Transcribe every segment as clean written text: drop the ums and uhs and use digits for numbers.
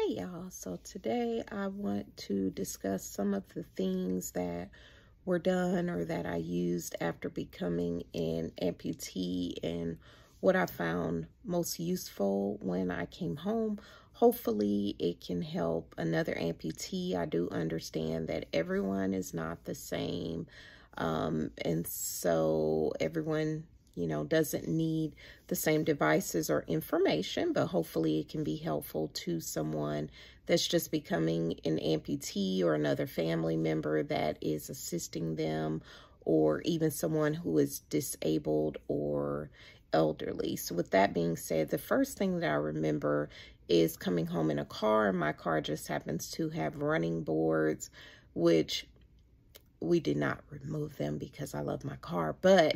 Hey y'all, so today I want to discuss some of the things that were done or that I used after becoming an amputee and what I found most useful when I came home. Hopefully it can help another amputee. I do understand that everyone is not the same, and so everyone doesn't need the same devices or information, but hopefully it can be helpful to someone that's just becoming an amputee or another family member that is assisting them, or even someone who is disabled or elderly. So with that being said, the first thing that I remember is coming home in a car. My car just happens to have running boards, which we did not remove them because I love my car, but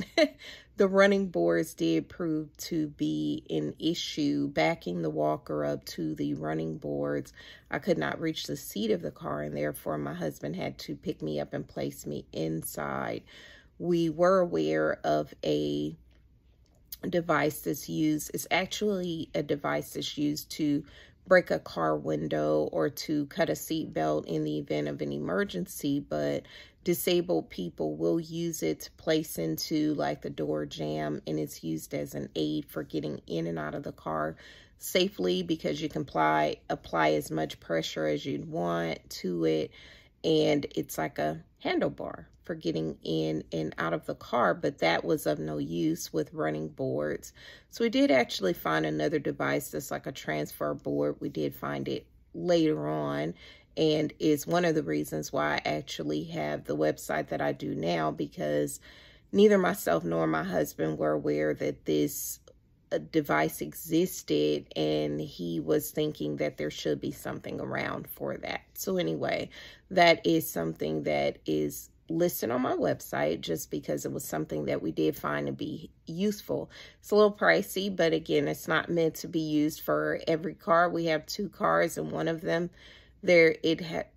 the running boards did prove to be an issue. Backing the walker up to the running boards, I could not reach the seat of the car, and therefore my husband had to pick me up and place me inside. We were aware of a device that's used. It's actually a device that's used to break a car window or to cut a seat belt in the event of an emergency, but disabled people will use it to place into like the door jamb, and it's used as an aid for getting in and out of the car safely because you can apply as much pressure as you'd want to it, and it's like a handlebar for getting in and out of the car, but that was of no use with running boards. So we did actually find another device that's like a transfer board. We did find it later on, and is one of the reasons why I actually have the website that I do now, because neither myself nor my husband were aware that this device existed, and he was thinking that there should be something around for that. So anyway, that is something that is listed on my website just because it was something that we did find to be useful. It's a little pricey, but again, it's not meant to be used for every car. We have 2 cars, and one of them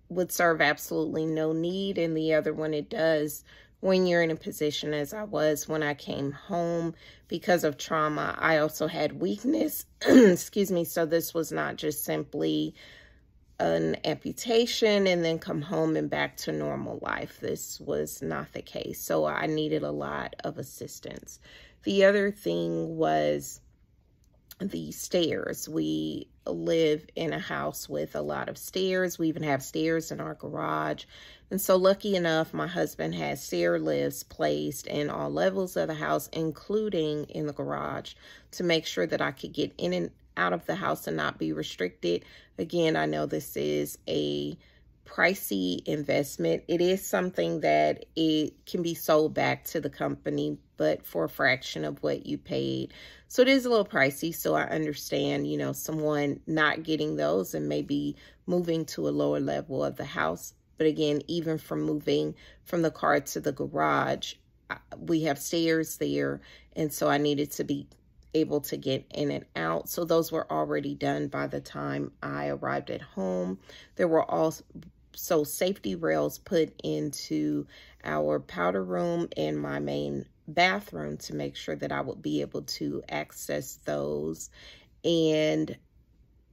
would serve absolutely no need, and the other one it does. When you're in a position as I was when I came home because of trauma, I also had weakness. Excuse me. So this was not just simply an amputation and then come home and back to normal life. This was not the case. So I needed a lot of assistance. The other thing was the stairs. We live in a house with a lot of stairs. We even have stairs in our garage. And so lucky enough, my husband has stair lifts placed in all levels of the house, including in the garage, to make sure that I could get in and out of the house and not be restricted. Again, I know this is a pricey investment. It is something that it can be sold back to the company, but for a fraction of what you paid. So it is a little pricey. So I understand, someone not getting those and maybe moving to a lower level of the house. But again, even from moving from the car to the garage, we have stairs there. And so I needed to be able to get in and out. So those were already done by the time I arrived at home. There were also safety rails put into our powder room and my main bathroom to make sure that I would be able to access those. And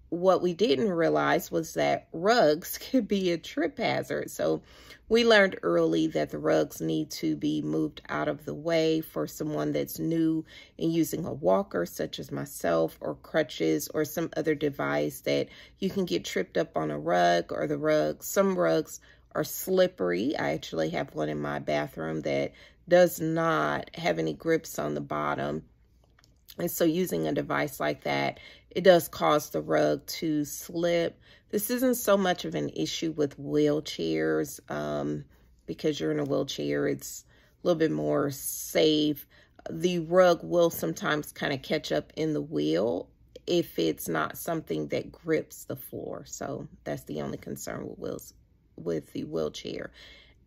what we didn't realize was that rugs could be a trip hazard. So we learned early that the rugs need to be moved out of the way for someone that's new and using a walker, such as myself, or crutches or some other device that you can get tripped up on a rug or the rug. Some rugs are slippery. I actually have one in my bathroom that does not have any grips on the bottom. And so using a device like that, it does cause the rug to slip. This isn't so much of an issue with wheelchairs because you're in a wheelchair. It's a little bit more safe. The rug will sometimes kind of catch up in the wheel if it's not something that grips the floor. So that's the only concern with the wheelchair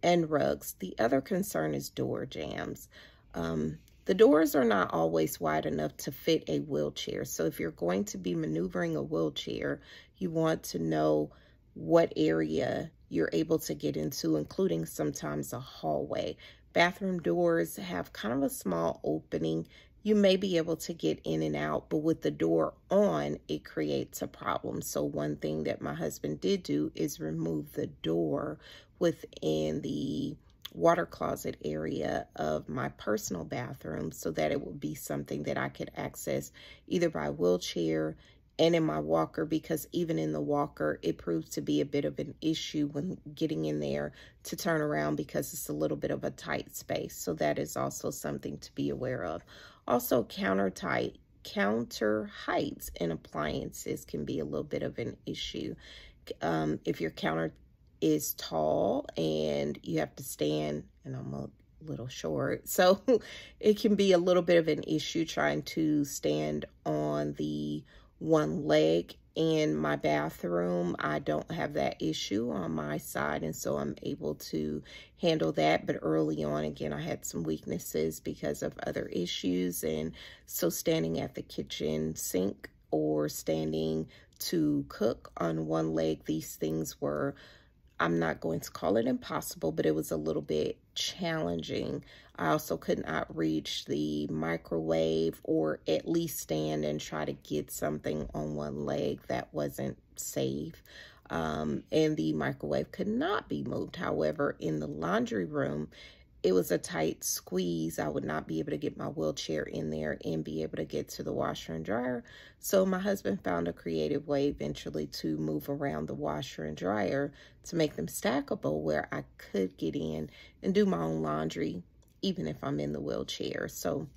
and rugs. The other concern is door jambs. The doors are not always wide enough to fit a wheelchair. So if you're going to be maneuvering a wheelchair, you want to know what area you're able to get into, including sometimes a hallway. Bathroom doors have kind of a small opening. you may be able to get in and out, but with the door on, it creates a problem. So one thing that my husband did do is remove the door within the water closet area of my personal bathroom so that it would be something that I could access either by wheelchair and in my walker, because even in the walker, it proves to be a bit of an issue when getting in there to turn around because it's a little bit of a tight space. So that is also something to be aware of. Also, counter heights in appliances can be a little bit of an issue. If your counter is tall and you have to stand, and I'm a little short, so it can be a little bit of an issue trying to stand on the one leg. In my bathroom, I don't have that issue on my side, and so I'm able to handle that. But early on, again, I had some weaknesses because of other issues, and so standing at the kitchen sink or standing to cook on one leg, these things were, I'm not going to call it impossible, but it was a little bit challenging. I also could not reach the microwave or at least stand and try to get something on one leg that wasn't safe. And the microwave could not be moved. However, in the laundry room, it was a tight squeeze. I would not be able to get my wheelchair in there and be able to get to the washer and dryer. So my husband found a creative way eventually to move around the washer and dryer to make them stackable where I could get in and do my own laundry, even if I'm in the wheelchair. So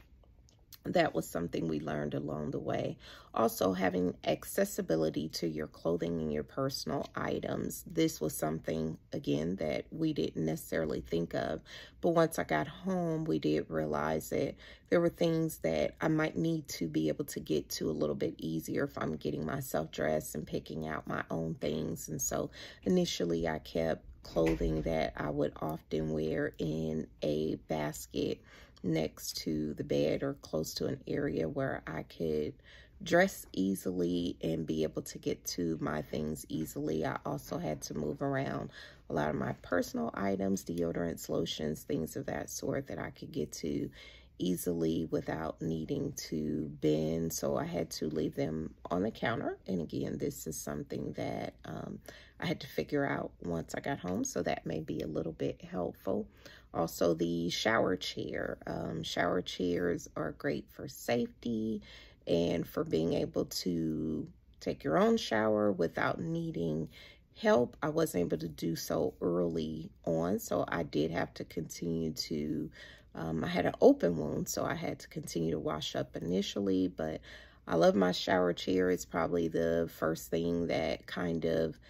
that was something we learned along the way. Also, having accessibility to your clothing and your personal items. This was something, again, that we didn't necessarily think of. But once I got home, we did realize that there were things that I might need to be able to get to a little bit easier if I'm getting myself dressed and picking out my own things. And so initially I kept clothing that I would often wear in a basket next to the bed or close to an area where I could dress easily and be able to get to my things easily. I also had to move around a lot of my personal items, deodorants, lotions, things of that sort that I could get to easily without needing to bend. So I had to leave them on the counter. And again, this is something that I had to figure out once I got home. So that may be a little bit helpful. Also, the shower chair. Shower chairs are great for safety and for being able to take your own shower without needing help. I wasn't able to do so early on, so I did have to continue to, I had an open wound, so I had to continue to wash up initially, but I love my shower chair. It's probably the first thing that kind of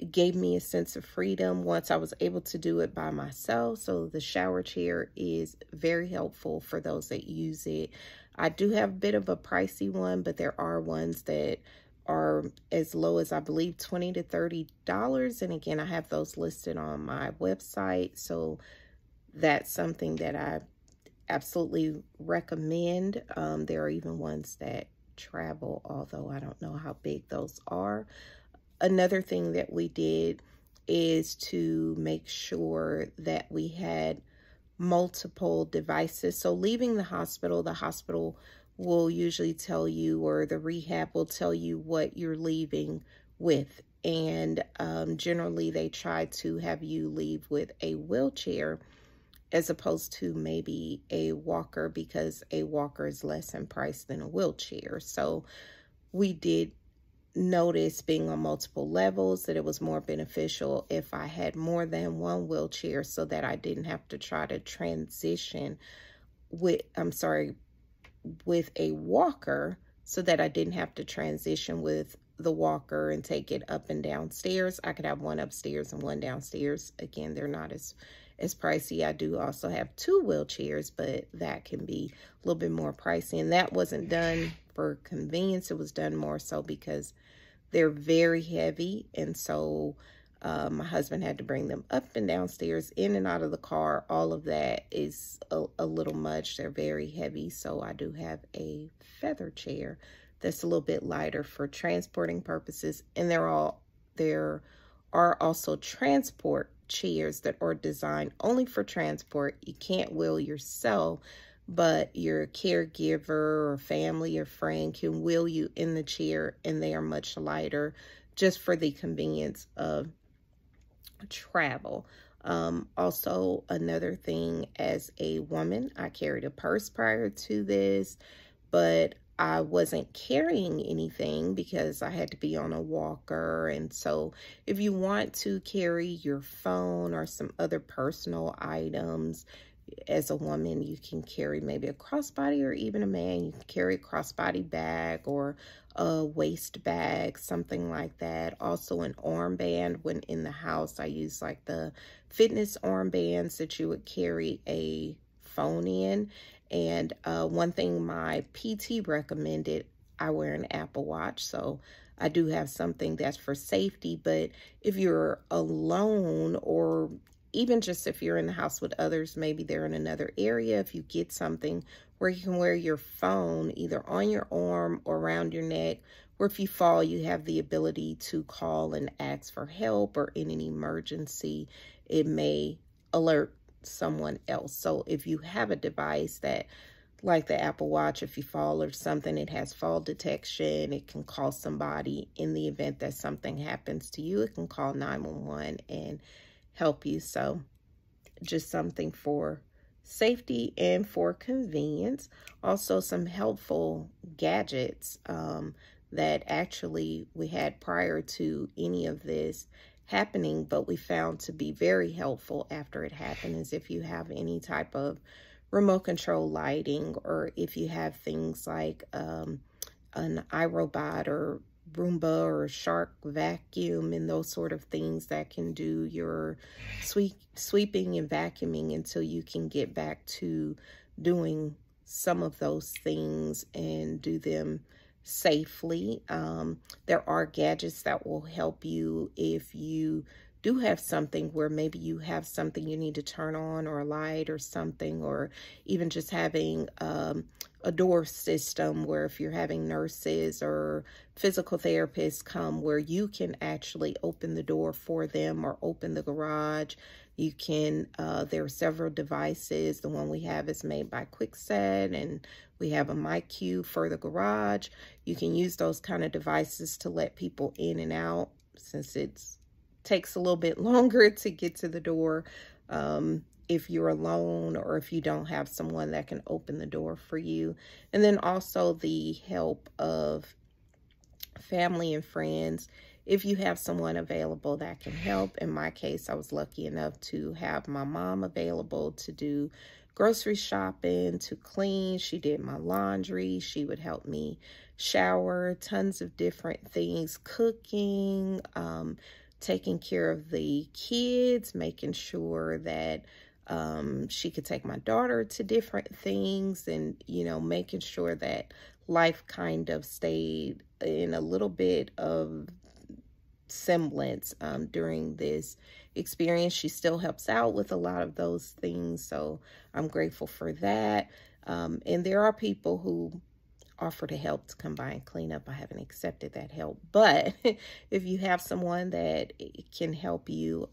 gave me a sense of freedom once I was able to do it by myself. So the shower chair is very helpful for those that use it. I do have a bit of a pricey one, but there are ones that are as low as I believe $20 to $30. And again, I have those listed on my website. So that's something that I absolutely recommend. There are even ones that travel, although I don't know how big those are. Another thing that we did is to make sure that we had multiple devices. So leaving the hospital will usually tell you, or the rehab will tell you what you're leaving with. And generally they try to have you leave with a wheelchair as opposed to maybe a walker, because a walker is less in price than a wheelchair. So we did notice, being on multiple levels, that it was more beneficial if I had more than one wheelchair so that I didn't have to try to transition with a walker, so that I didn't have to transition with the walker and take it up and down stairs. I could have one upstairs and one downstairs. Again, they're not as pricey. I do also have two wheelchairs, but that can be a little bit more pricey. And that wasn't done for convenience. It was done more so because they're very heavy. And so my husband had to bring them up and downstairs, in and out of the car. All of that is a little much. They're very heavy. So I do have a feather chair that's a little bit lighter for transporting purposes. And there are also transport chairs that are designed only for transport. You can't wheel yourself, but your caregiver or family or friend can wheel you in the chair, and they are much lighter just for the convenience of travel. Also, another thing, as a woman, I carried a purse prior to this, but I wasn't carrying anything because I had to be on a walker. And so if you want to carry your phone or some other personal items, as a woman, you can carry maybe a crossbody, or even a man, you can carry a crossbody bag or a waist bag, something like that. Also an armband. When in the house, I use like the fitness armbands that you would carry a phone in. And one thing my PT recommended, I wear an Apple Watch, so I do have something that's for safety. But if you're alone, or even just if you're in the house with others, maybe they're in another area, if you get something where you can wear your phone either on your arm or around your neck, or if you fall, you have the ability to call and ask for help, or in an emergency, it may alert someone else. So if you have a device that, like the Apple Watch, if you fall or something, it has fall detection. It can call somebody in the event that something happens to you. It can call 911 and help you. So just something for safety and for convenience. Also some helpful gadgets that actually we had prior to any of this happening, but we found to be very helpful after it happened, is if you have any type of remote control lighting, or if you have things like an iRobot or Roomba or Shark vacuum and those sort of things that can do your sweeping and vacuuming until you can get back to doing some of those things and do them safely. There are gadgets that will help you if you do have something where maybe you have something you need to turn on, or a light or something, or even just having a door system where if you're having nurses or physical therapists come, where you can actually open the door for them or open the garage. You can, there are several devices. The one we have is made by Kwikset, and we have a mic cube for the garage. You can use those kind of devices to let people in and out, since it's takes a little bit longer to get to the door if you're alone, or if you don't have someone that can open the door for you. And then also the help of family and friends. If you have someone available that can help. In my case, I was lucky enough to have my mom available to do grocery shopping, to clean. She did my laundry. She would help me shower, tons of different things, cooking, taking care of the kids, making sure that she could take my daughter to different things, and, you know, making sure that life kind of stayed in a little bit of semblance during this experience. She still helps out with a lot of those things, so I'm grateful for that. And there are people who offer to help to come by and clean up. I haven't accepted that help, but if you have someone that can help you,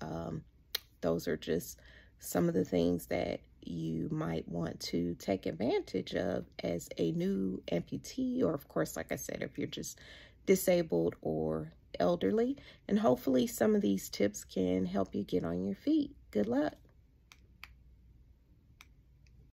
those are just some of the things that you might want to take advantage of as a new amputee, or of course, like I said, if you're just disabled or elderly. And hopefully some of these tips can help you get on your feet. Good luck.